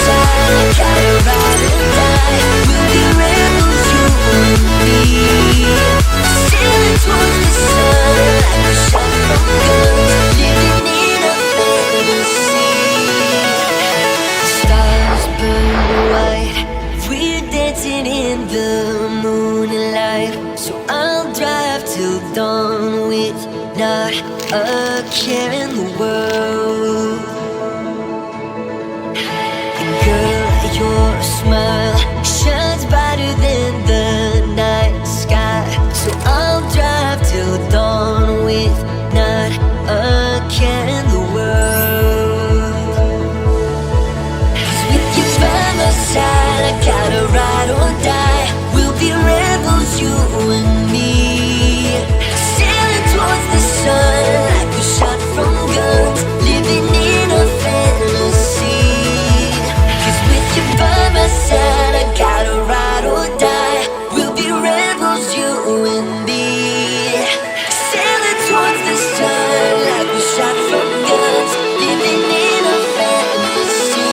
side, I gotta ride or die. We'll be rebels, you and me. Sailing towards the sun like a shot from guns, living in a fantasy. Stars burn white, we're dancing in the moonlight. So I'll drive till dawn with not a care in the world. And girl, your smile shines brighter than the night sky. So I'll drive till dawn with not a care in the world. 'Cause with you by my side, I gotta ride or die. We'll be ready.